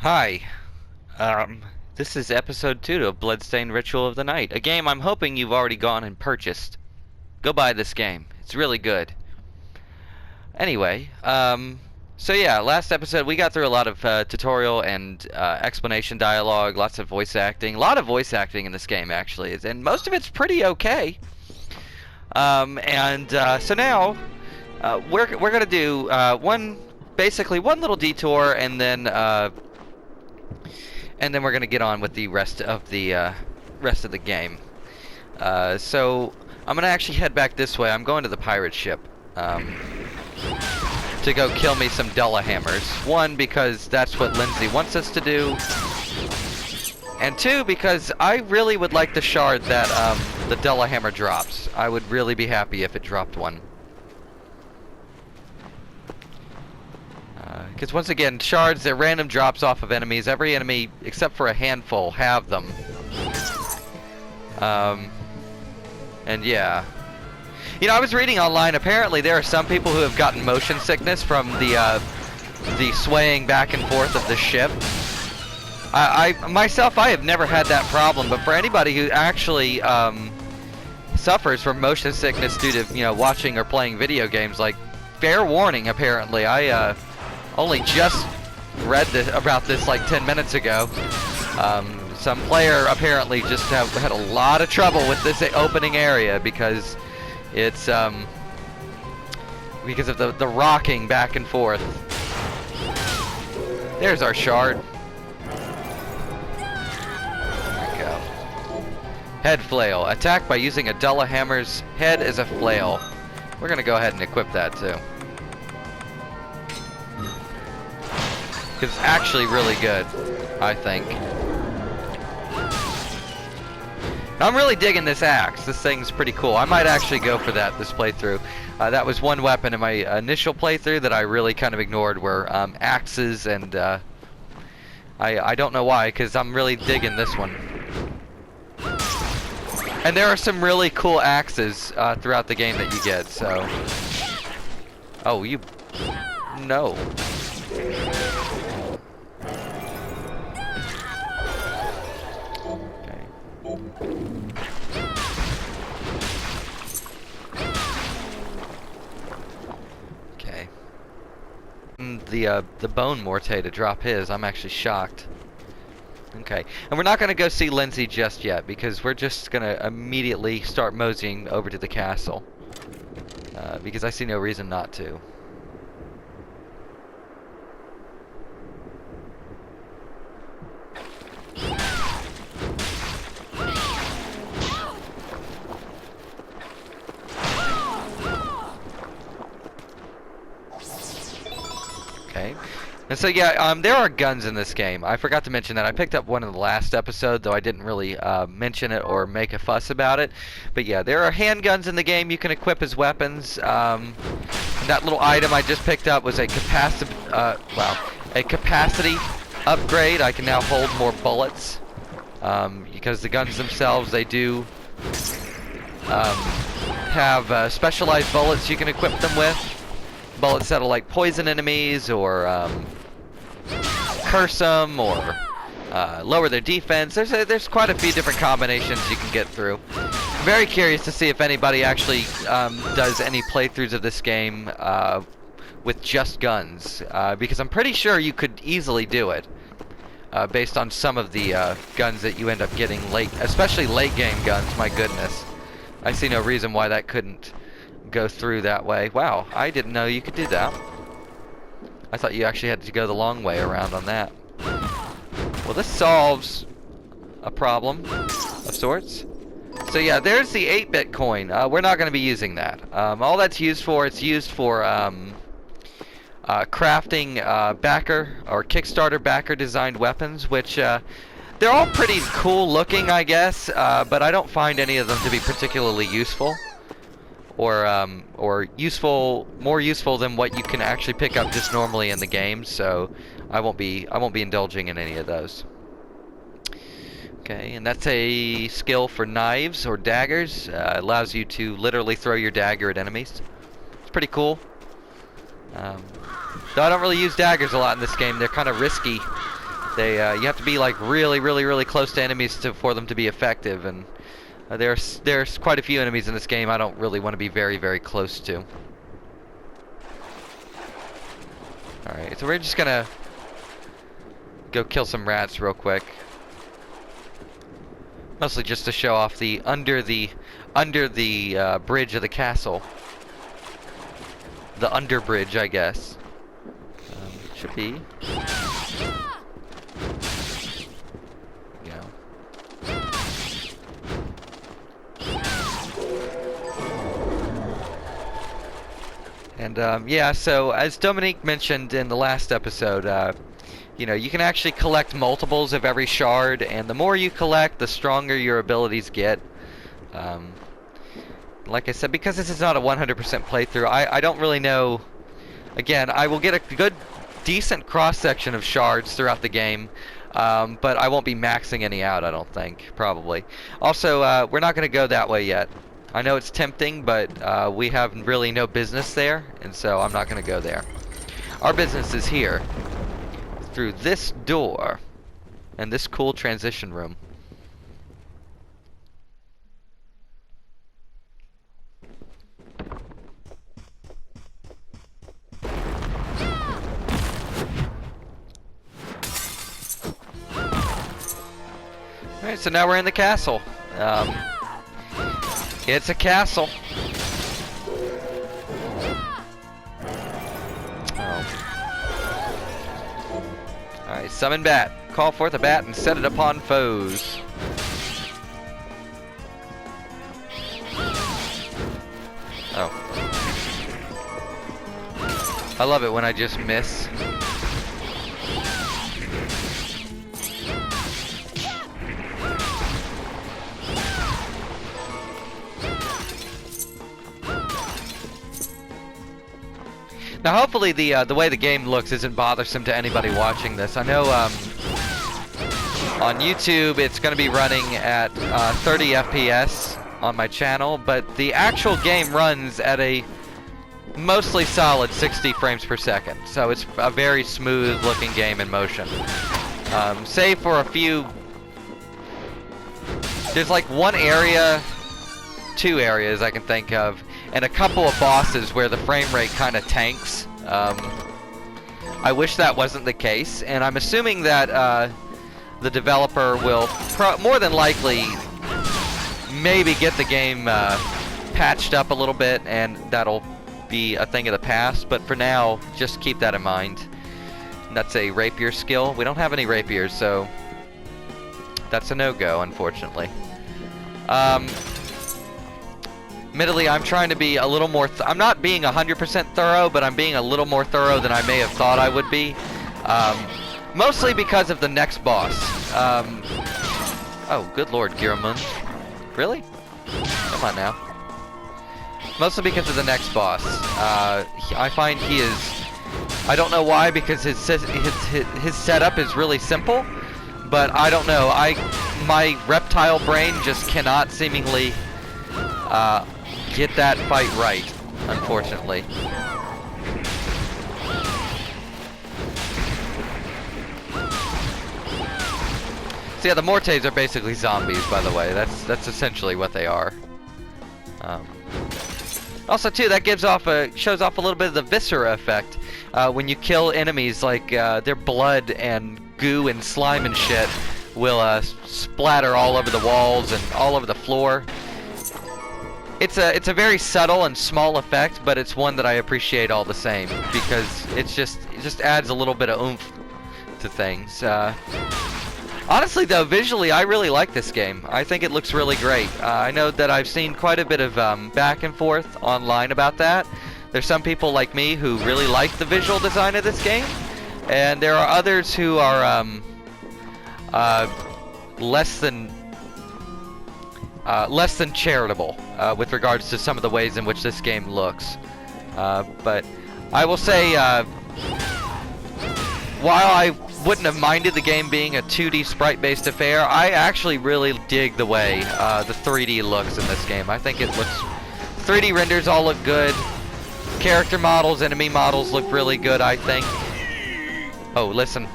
Hi. This is episode 2 of Bloodstained Ritual of the Night, a game I'm hoping you've already gone and purchased. Go buy this game. It's really good. Anyway, so yeah, last episode we got through a lot of tutorial and explanation dialogue, lots of voice acting. A lot of voice acting in this game, actually, and most of it's pretty okay. So now we're gonna do basically one little detour, and then we're gonna get on with the rest of the game. So I'm gonna actually head back this way. I'm going to the pirate ship to go kill me some Dullahammers. One, because that's what Lindsay wants us to do, and two, because I really would like the shard that the Dullahammer drops. I would really be happy if it dropped one. Because once again, shards, they're random drops off of enemies. Every enemy, except for a handful, have them. And yeah. You know, I was reading online, apparently there are some people who have gotten motion sickness from the swaying back and forth of the ship. Myself, I have never had that problem, but for anybody who actually suffers from motion sickness due to, you know, watching or playing video games, like, fair warning, apparently. I only just read about this like 10 minutes ago. Some player apparently just had a lot of trouble with this opening area because it's because of the rocking back and forth. There's our shard. There we go. Head flail. Attack by using a Dullahammer's head as a flail. We're gonna go ahead and equip that too. It's actually really good, I think. I'm really digging this axe. This thing's pretty cool. I might actually go for that this playthrough. That was one weapon in my initial playthrough that I really kind of ignored, were axes, and I don't know why, because I'm really digging this one. And there are some really cool axes throughout the game that you get, so... Oh, you... No. Okay. The bone morte to drop his, I'm actually shocked. Okay, and we're not going to go see Lindsay just yet, because we're just going to immediately start moseying over to the castle. Because I see no reason not to. Okay. And so yeah, there are guns in this game. I forgot to mention that. I picked up one in the last episode, though I didn't really mention it or make a fuss about it. But yeah, there are handguns in the game you can equip as weapons. And that little item I just picked up was a capacity upgrade. I can now hold more bullets because the guns themselves, they do have specialized bullets you can equip them with. Bullets that'll like poison enemies or curse them or lower their defense. There's quite a few different combinations you can get through. I'm very curious to see if anybody actually does any playthroughs of this game with just guns, because I'm pretty sure you could easily do it based on some of the guns that you end up getting late, especially late game guns. My goodness, I see no reason why that couldn't go through that way. Wow, I didn't know you could do that. I thought you actually had to go the long way around on that. Well, this solves a problem of sorts. So yeah, there's the 8-bit coin. We're not going to be using that. All that's used for, it's used for crafting backer or Kickstarter backer designed weapons, which they're all pretty cool looking, I guess, but I don't find any of them to be particularly useful. Or more useful than what you can actually pick up just normally in the game. So I won't be indulging in any of those. Okay, and that's a skill for knives or daggers. Allows you to literally throw your dagger at enemies. It's pretty cool. Though I don't really use daggers a lot in this game. They're kind of risky They you have to be like really close to enemies for them to be effective, and there's quite a few enemies in this game I don't really want to be very close to. All right, so we're just gonna go kill some rats real quick. Mostly just to show off the under the bridge of the castle. The under bridge, I guess. Should be. Yeah. And yeah, so as Dominique mentioned in the last episode, you know, you can actually collect multiples of every shard, and the more you collect, the stronger your abilities get. Like I said, because this is not a 100% playthrough, I don't really know. Again, I will get a good, decent cross-section of shards throughout the game, but I won't be maxing any out, I don't think, probably. Also, we're not going to go that way yet. I know it's tempting, but we have really no business there, and so I'm not going to go there. Our business is here, through this door, and this cool transition room. Alright, so now we're in the castle. It's a castle. Alright, summon bat. Call forth a bat and set it upon foes. Oh. I love it when I just miss. Now, hopefully the way the game looks isn't bothersome to anybody watching this. I know on YouTube it's going to be running at 30 FPS on my channel, but the actual game runs at a mostly solid 60 frames per second. So it's a very smooth looking game in motion. Save for a few... There's like one area, two areas I can think of, and a couple of bosses where the frame rate kind of tanks. I wish that wasn't the case, and I'm assuming that the developer will more than likely maybe get the game patched up a little bit, and that'll be a thing of the past, but for now, just keep that in mind. And that's a rapier skill. We don't have any rapiers, so that's a no-go, unfortunately. Admittedly, I'm trying to be a little more... I'm not being 100% thorough, but I'm being a little more thorough than I may have thought I would be. Mostly because of the next boss. Oh, good lord, Giramund. Really? Come on now. Mostly because of the next boss. I find he is... I don't know why, because his setup is really simple, but I don't know. My reptile brain just cannot seemingly... get that fight right, unfortunately. So yeah, the Mortes are basically zombies, by the way. That's essentially what they are. Also, too, that shows off a little bit of the viscera effect. When you kill enemies, like their blood and goo and slime and shit will splatter all over the walls and all over the floor. It's a very subtle and small effect, but it's one that I appreciate all the same, because it just adds a little bit of oomph to things. Honestly, though, visually, I really like this game. I think it looks really great. I know that I've seen quite a bit of back and forth online about that. There's some people like me who really like the visual design of this game, and there are others who are less than charitable with regards to some of the ways in which this game looks. But I will say, while I wouldn't have minded the game being a 2D sprite-based affair, I actually really dig the way the 3D looks in this game. I think it looks... 3D renders all look good. Character models, enemy models look really good, I think. Oh, listen.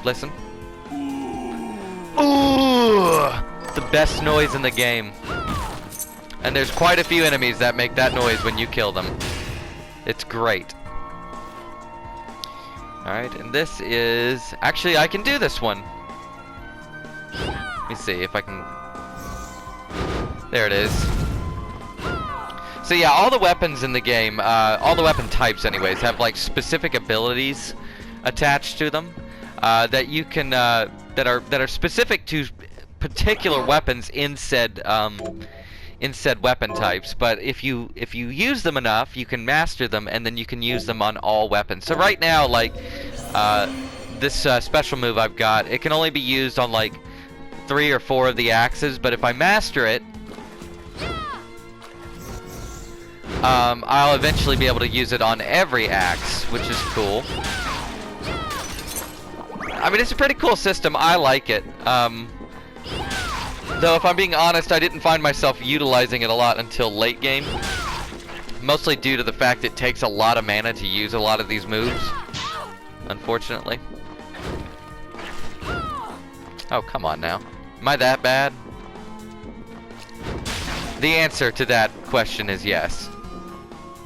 Ooh! The best noise in the game. And there's quite a few enemies that make that noise when you kill them. It's great. Alright, and this is... Actually, I can do this one. Let me see if I can... There it is. So yeah, all the weapons in the game, all the weapon types anyways, have like specific abilities attached to them that you can, that are specific to particular weapons in said weapon types. But if you use them enough, you can master them, and then you can use them on all weapons. So right now, like this special move I've got, it can only be used on like 3 or 4 of the axes, but if I master it, I'll eventually be able to use it on every axe, which is cool. I mean, it's a pretty cool system. I like it. Though, if I'm being honest, I didn't find myself utilizing it a lot until late game. Mostly due to the fact it takes a lot of mana to use a lot of these moves. Unfortunately. Oh, come on now. Am I that bad? The answer to that question is yes.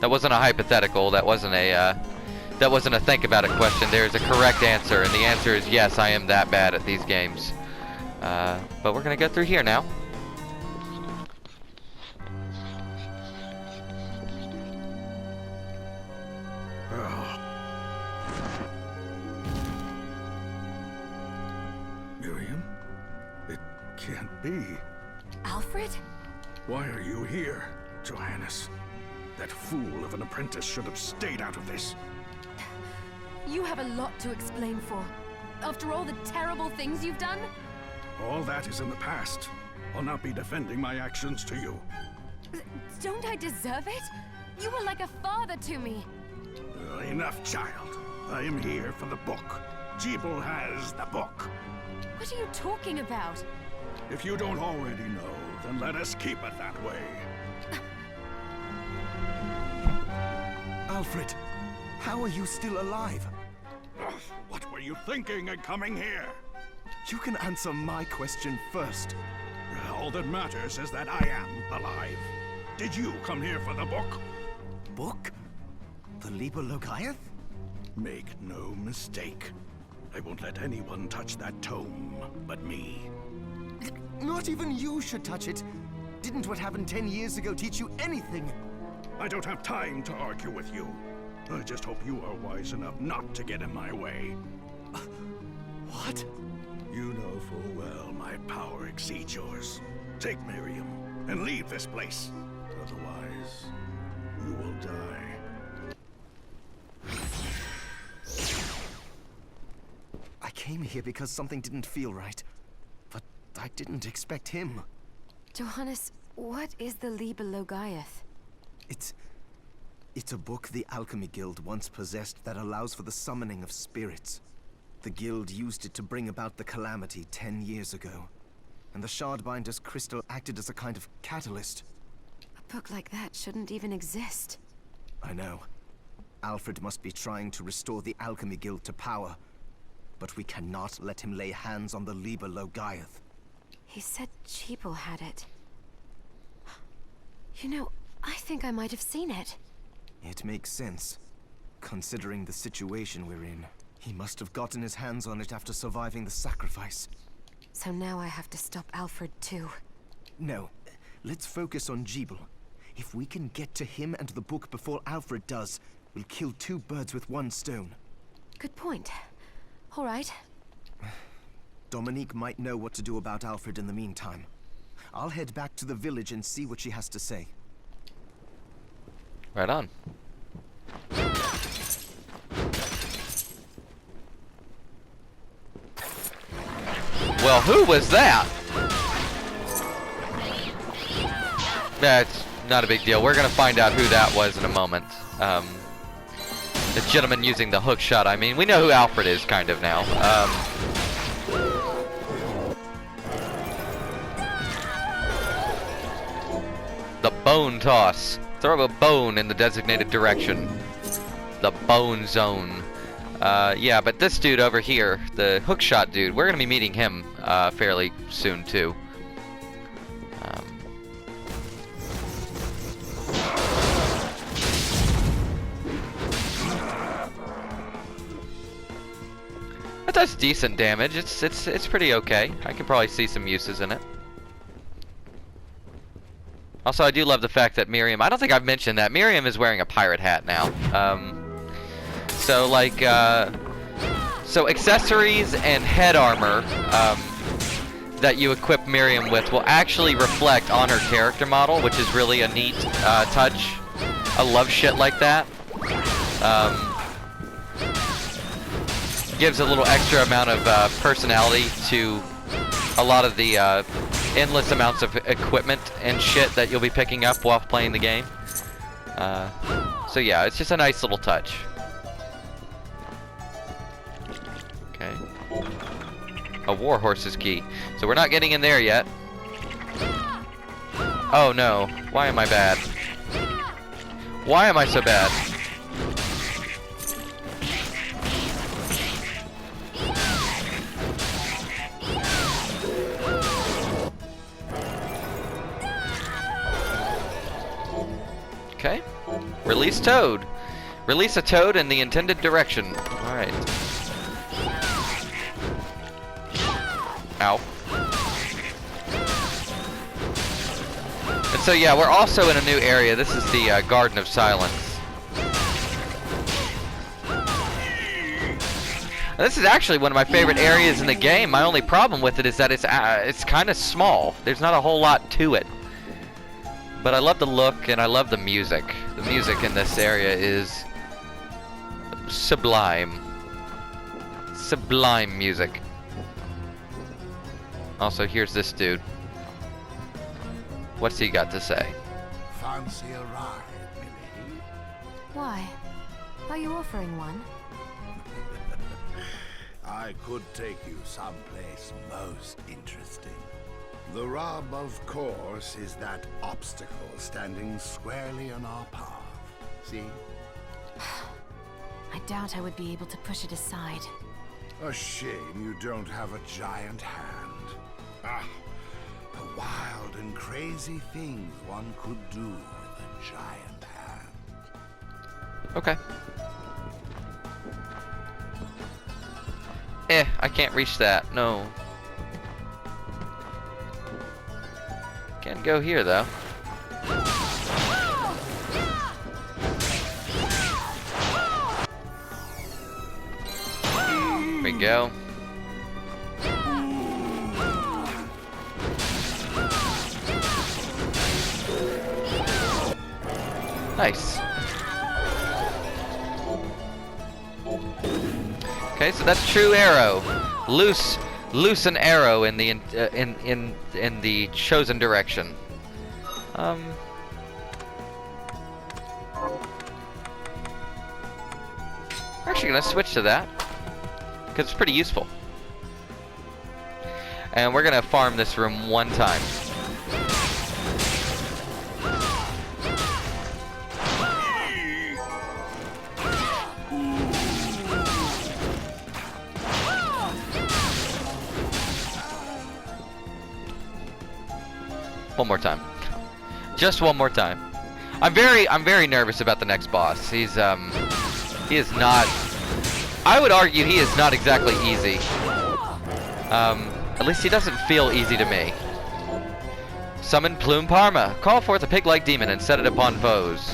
That wasn't a hypothetical. That wasn't a think about it question. There's a correct answer, and the answer is yes, I am that bad at these games. But we're gonna go through here now. Miriam? It can't be. Alfred? Why are you here, Johannes? That fool of an apprentice should have stayed out of this. You have a lot to explain for. After all the terrible things you've done? All that is in the past. I'll not be defending my actions to you. Don't I deserve it? You were like a father to me. Enough, child. I am here for the book. Jeeble has the book. What are you talking about? If you don't already know, then let us keep it that way. Alfred, how are you still alive? What were you thinking in coming here? You can answer my question first. All that matters is that I am alive. Did you come here for the book? Book? The Liber Logaeth? Make no mistake. I won't let anyone touch that tome but me. Not even you should touch it. Didn't what happened 10 years ago teach you anything? I don't have time to argue with you. I just hope you are wise enough not to get in my way. What? You know full well my power exceeds yours. Take Miriam and leave this place. Otherwise, you will die. I came here because something didn't feel right. But I didn't expect him. Johannes, what is the Liber Logaeth? It's a book the Alchemy Guild once possessed that allows for the summoning of spirits. The Guild used it to bring about the calamity 10 years ago. And the Shardbinder's crystal acted as a kind of catalyst. A book like that shouldn't even exist. I know. Alfred must be trying to restore the Alchemy Guild to power. But we cannot let him lay hands on the Liber Logaeth. He said Jeeble had it. You know, I think I might have seen it. It makes sense, considering the situation we're in. He must have gotten his hands on it after surviving the sacrifice. So now I have to stop Alfred too. No, let's focus on Jeeble. If we can get to him and the book before Alfred does, we'll kill 2 birds with 1 stone. Good point. All right. Dominique might know what to do about Alfred in the meantime. I'll head back to the village and see what she has to say. Right on. Well, who was that? That's not a big deal. We're gonna find out who that was in a moment. The gentleman using the hook shot. I mean, we know who Alfred is, kind of now. The bone toss. Throw a bone in the designated direction. The bone zone. Yeah, but this dude over here, the hookshot dude, we're gonna be meeting him fairly soon too. That does decent damage. It's pretty okay. I can probably see some uses in it. Also, I do love the fact that Miriam, I don't think I've mentioned that, Miriam is wearing a pirate hat now. So like, so accessories and head armor that you equip Miriam with will actually reflect on her character model, which is really a neat touch. I love shit like that. Gives a little extra amount of personality to a lot of the endless amounts of equipment and shit that you'll be picking up while playing the game. So yeah, it's just a nice little touch. Okay. A warhorse's key. So we're not getting in there yet. Oh no. Why am I bad? Why am I so bad? Okay. Release Toad. Release a Toad in the intended direction. Alright. Ow. And so yeah, we're also in a new area. This is the Garden of Silence. Now, this is actually one of my favorite areas in the game. My only problem with it is that it's kind of small. There's not a whole lot to it. But I love the look and I love the music. The music in this area is sublime. Sublime music. Also, here's this dude. What's he got to say? Fancy a ride, milady? Why? Are you offering one? I could take you someplace most interesting. The rub, of course, is that obstacle standing squarely on our path. See? I doubt I would be able to push it aside. A shame you don't have a giant hand. Ah, the wild and crazy things one could do with a giant hand. Okay. I can't reach that. No. Can't go here, though. There we go. Nice. Okay, so that's true arrow. Loose an arrow in the chosen direction. I'm actually gonna switch to that because it's pretty useful. And we're gonna farm this room one time. One more time. Just one more time. I'm very nervous about the next boss. He is not, I would argue he is not exactly easy. At least he doesn't feel easy to me. Summon Plume Parma. Call forth a pig-like demon and set it upon foes.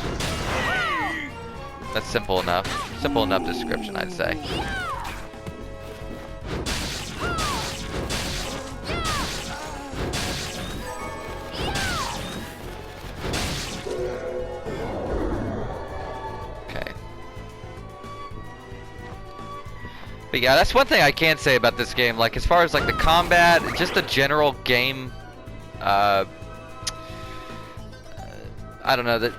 That's simple enough. Simple enough description, I'd say. But yeah, that's one thing I can say about this game. Like, as far as like the combat, just the general game, I don't know,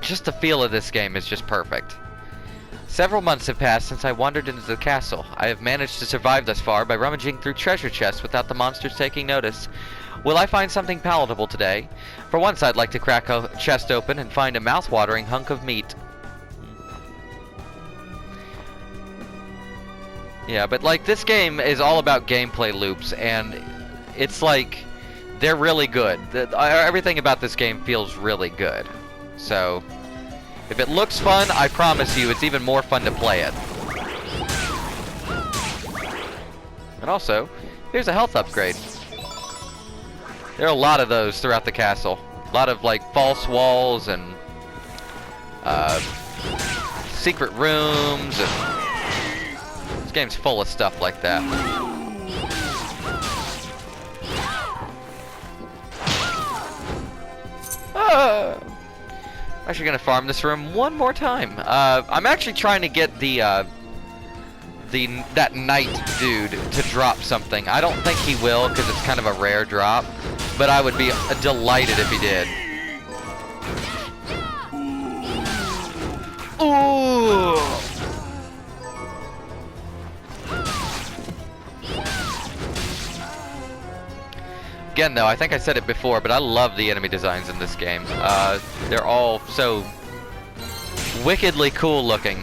just the feel of this game is just perfect. Several months have passed since I wandered into the castle. I have managed to survive thus far by rummaging through treasure chests without the monsters taking notice. Will I find something palatable today? For once, I'd like to crack a chest open and find a mouth-watering hunk of meat. Yeah, but like this game is all about gameplay loops, and it's like they're really good. Everything about this game feels really good. So if it looks fun, I promise you it's even more fun to play it. And also, here's a health upgrade. There are a lot of those throughout the castle. A lot of like false walls and secret rooms, and this game's full of stuff like that. I'm actually gonna farm this room one more time. I'm actually trying to get that knight dude to drop something. I don't think he will because it's kind of a rare drop, but I would be delighted if he did. Ooh! Again, though, I think I said it before, but I love the enemy designs in this game. They're all so wickedly cool looking.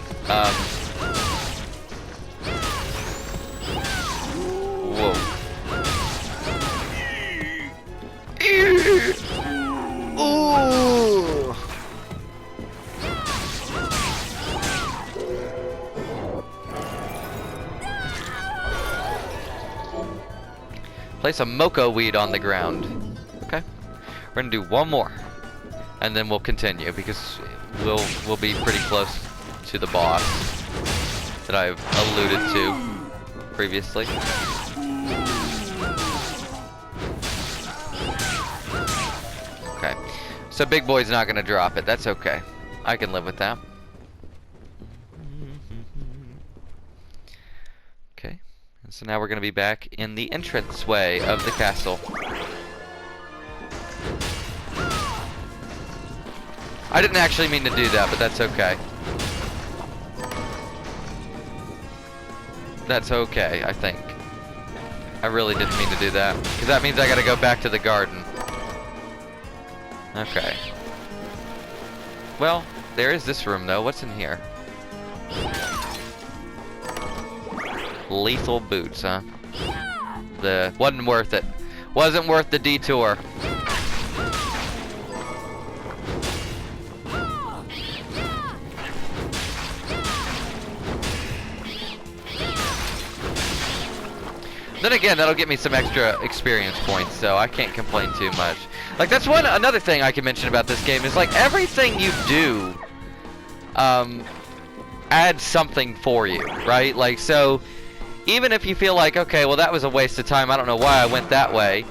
Whoa. Ooh! Place a Moko weed on the ground. Okay. We're gonna do one more. And then we'll continue because we'll be pretty close to the boss that I've alluded to previously. Okay. So Big Boy's not gonna drop it. That's okay. I can live with that. Okay. And so now we're going to be back in the entranceway of the castle. I didn't actually mean to do that, but that's okay. That's okay, I think. I really didn't mean to do that, because that means I got to go back to the garden. Okay. Well, there is this room, though. What's in here? Lethal boots, huh? Wasn't worth it. Wasn't worth the detour. Then again, that'll get me some extra experience points, so I can't complain too much. Like, that's another thing I can mention about this game is, like, everything you do adds something for you, right? Like, so even if you feel like, okay, well, that was a waste of time, I don't know why I went that way,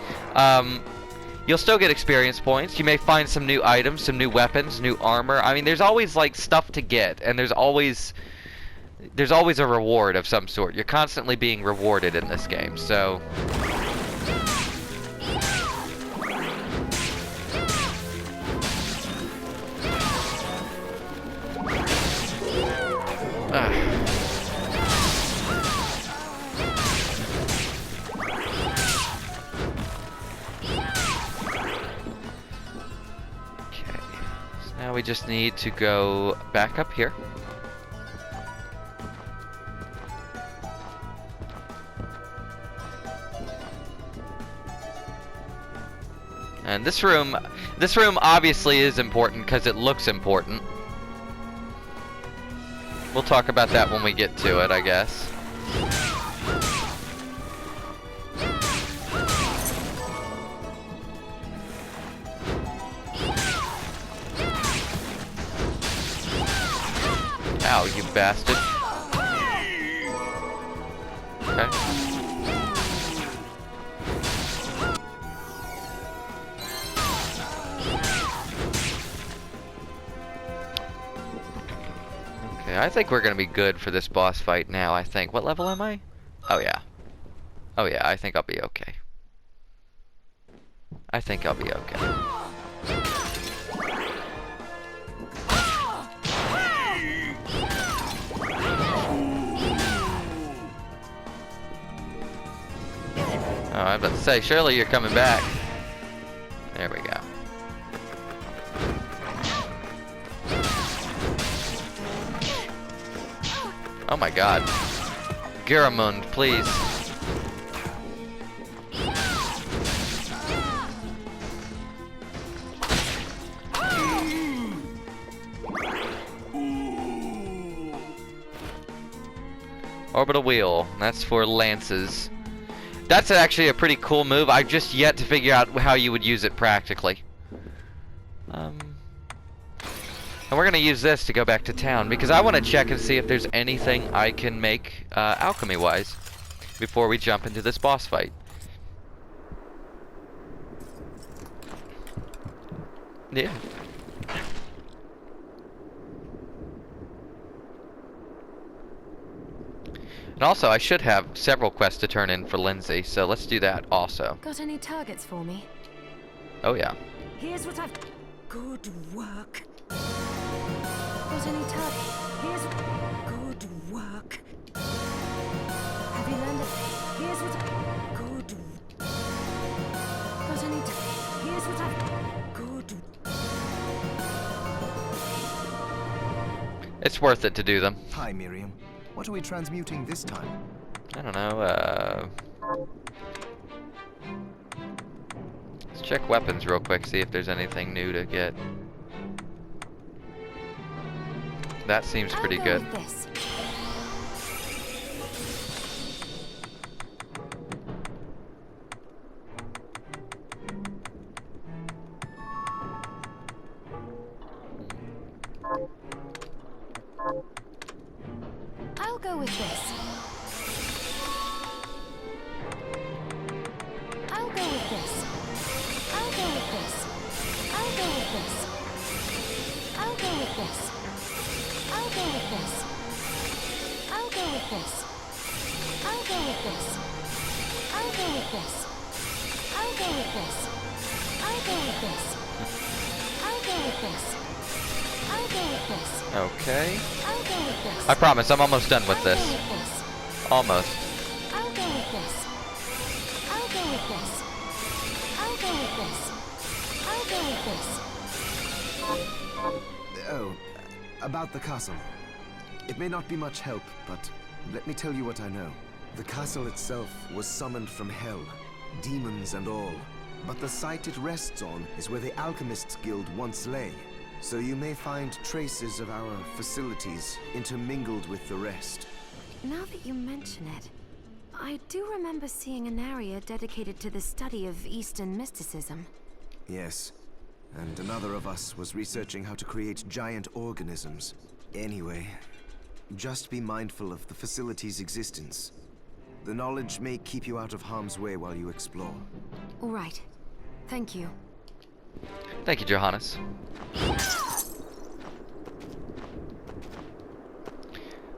you'll still get experience points. You may find some new items, some new weapons, new armor. I mean, there's always, like, stuff to get, and there's always a reward of some sort. You're constantly being rewarded in this game, so okay. So now we just need to go back up here. And this room obviously is important because it looks important. We'll talk about that when we get to it, I guess. Ow, you bastard. Okay. I think we're gonna be good for this boss fight now, I think. What level am I? Oh yeah. Oh yeah, I think I'll be okay. I think I'll be okay. Oh, I was about to say, surely you're coming back. There we go. Oh my god. Giramund, please. Orbital wheel. That's for lances. That's actually a pretty cool move. I've just yet to figure out how you would use it practically. And we're gonna use this to go back to town because I want to check and see if there's anything I can make alchemy-wise before we jump into this boss fight. Yeah. And also, I should have several quests to turn in for Lindsay, so let's do that also. Got any targets for me? Oh yeah. Here's what I've... Good work. Got any targets? Here's... Good work. Have you learned it? Here's what I... Good... Got any here's what I've... Good... It's worth it to do them. Hi, Miriam. What are we transmuting this time? I don't know, let's check weapons real quick, see if there's anything new to get. That seems pretty good. With this. I'll go with this. I'll go with this. I'll go with this. I'll go with this. I'll go with this. I'll go with this. I'll go with this. I'll go with this. I'll go with this. I'll go with this. I'll go with this. I'll go with this. I'll go with this. Okay. I'll go with this. I promise, I'm almost done with I'll this. go with this. Almost. I'll go with this. I'll go with this. I'll go with this. I'll go with this. Oh, about the castle. It may not be much help, but let me tell you what I know. The castle itself was summoned from hell, demons and all. But the site it rests on is where the Alchemists Guild once lay. So you may find traces of our facilities intermingled with the rest. Now that you mention it, I do remember seeing an area dedicated to the study of Eastern mysticism. Yes, and another of us was researching how to create giant organisms. Anyway, just be mindful of the facility's existence. The knowledge may keep you out of harm's way while you explore. All right. Thank you. Thank you, Johannes.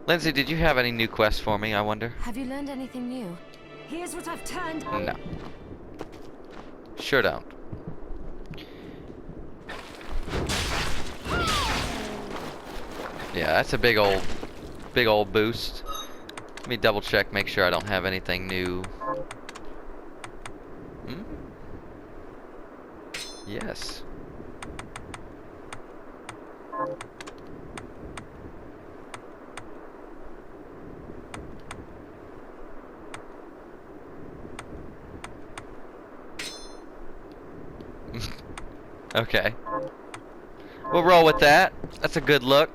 Lindsay, did you have any new quests for me, I wonder? Have you learned anything new? Here's what I've turned... No. Sure don't. Yeah, that's a big old boost. Let me double check, make sure I don't have anything new. Hmm? Yes. Okay. We'll roll with that. That's a good look.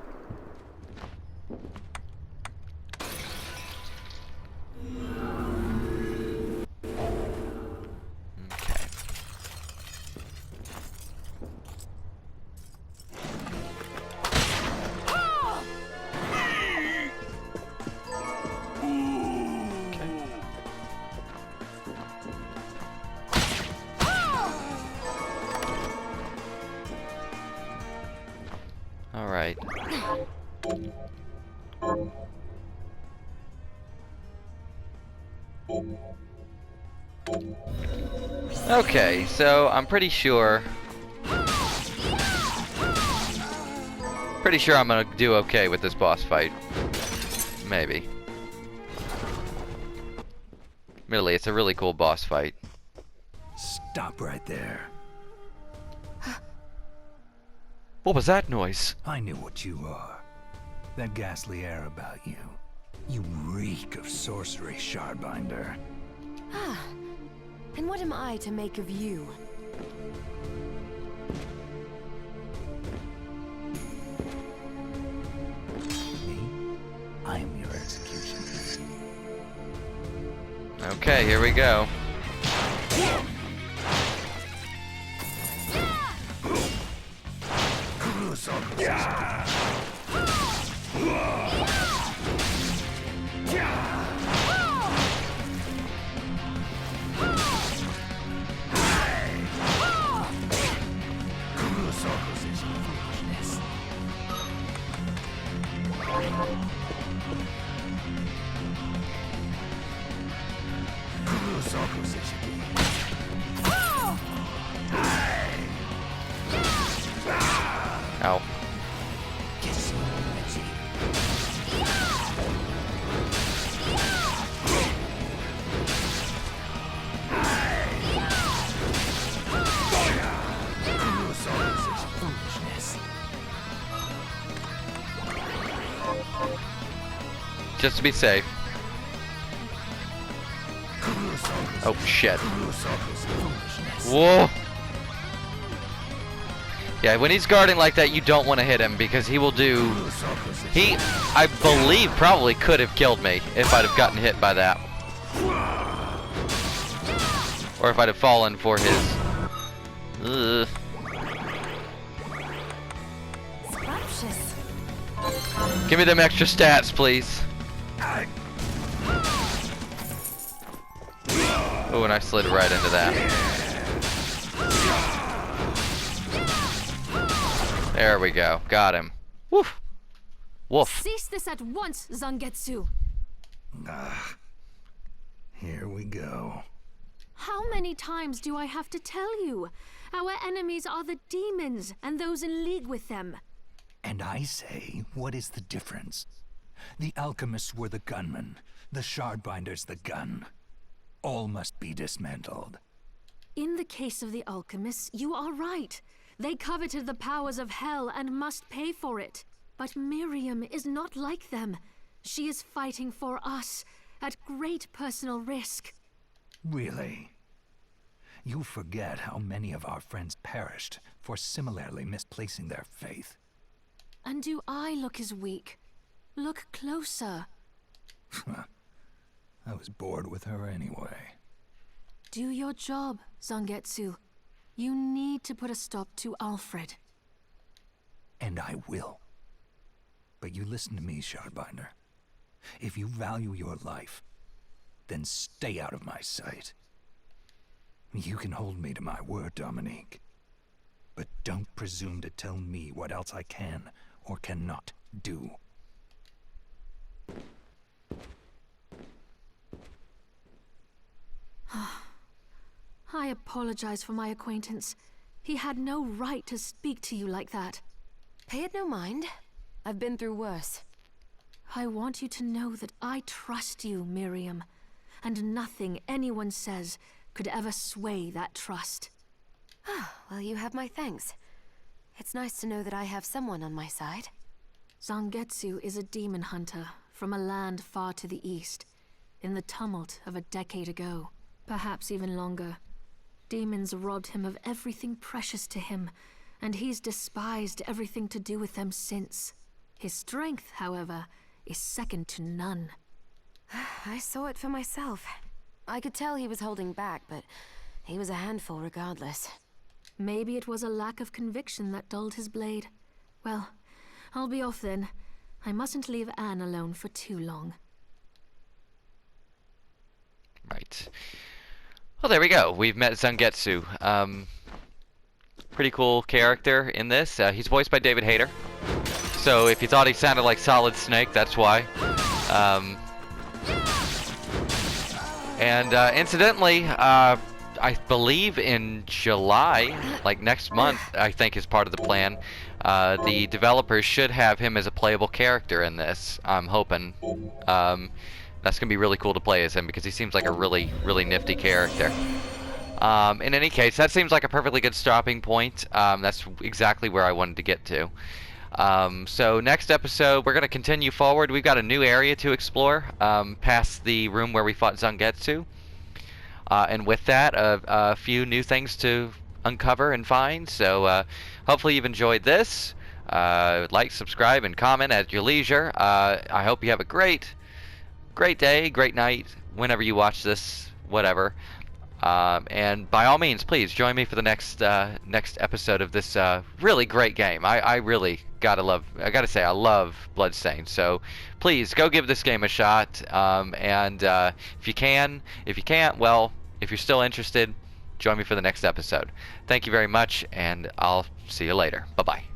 Okay. All right. Okay, so I'm pretty sure I'm gonna do okay with this boss fight. Maybe. Admittedly, it's a really cool boss fight. Stop right there. What was that noise? I knew what you are. That ghastly air about you. You reek of sorcery, Shardbinder. Ah, and what am I to make of you? Me? I am your executioner. Okay, here we go. Ow. Just to be safe. Oh shit. Whoa. Yeah, when he's guarding like that, you don't want to hit him because he will do... He, I believe, probably could have killed me if I'd have gotten hit by that. Or if I'd have fallen for his... Ugh. Scrumptious. Give me them extra stats, please. Oh, and I slid right into that. There we go. Got him. Woof. Woof. Cease this at once, Zangetsu. Here we go. How many times do I have to tell you? Our enemies are the demons and those in league with them. And I say, what is the difference? The alchemists were the gunmen, the Shardbinders the gun. All must be dismantled. In the case of the alchemists, you are right. They coveted the powers of hell and must pay for it. But Miriam is not like them. She is fighting for us, at great personal risk. Really? You forget how many of our friends perished for similarly misplacing their faith. And do I look as weak? Look closer. I was bored with her anyway. Do your job, Zangetsu. You need to put a stop to Alfred. And I will. But you listen to me, Shardbinder. If you value your life, then stay out of my sight. You can hold me to my word, Dominique. But don't presume to tell me what else I can or cannot do. I apologize for my acquaintance. He had no right to speak to you like that. Pay it no mind. I've been through worse. I want you to know that I trust you, Miriam, and nothing anyone says could ever sway that trust. Well, you have my thanks. It's nice to know that I have someone on my side. Zangetsu is a demon hunter from a land far to the east, in the tumult of a decade ago, perhaps even longer. Demons robbed him of everything precious to him, and he's despised everything to do with them since. His strength, however, is second to none. I saw it for myself. I could tell he was holding back, but he was a handful regardless. Maybe it was a lack of conviction that dulled his blade. Well, I'll be off then. I mustn't leave Anne alone for too long. Right. Well, there we go. We've met Zangetsu. Pretty cool character in this. He's voiced by David Hayter. So if you thought he sounded like Solid Snake, that's why. Incidentally, I believe in July, like next month, I think is part of the plan, the developers should have him as a playable character in this. I'm hoping. That's going to be really cool to play as him because he seems like a really, really nifty character. In any case, that seems like a perfectly good stopping point. That's exactly where I wanted to get to. So next episode, we're going to continue forward. We've got a new area to explore past the room where we fought Zangetsu. And with that, a few new things to uncover and find. So hopefully you've enjoyed this. Like, subscribe, and comment at your leisure. I hope you have a great day, great night, whenever you watch this, whatever. And by all means, please join me for the next episode of this really great game. I really gotta say, I love Bloodstained. So please go give this game a shot. And if you can, if you can't, well, if you're still interested, join me for the next episode. Thank you very much, and I'll see you later. Bye bye.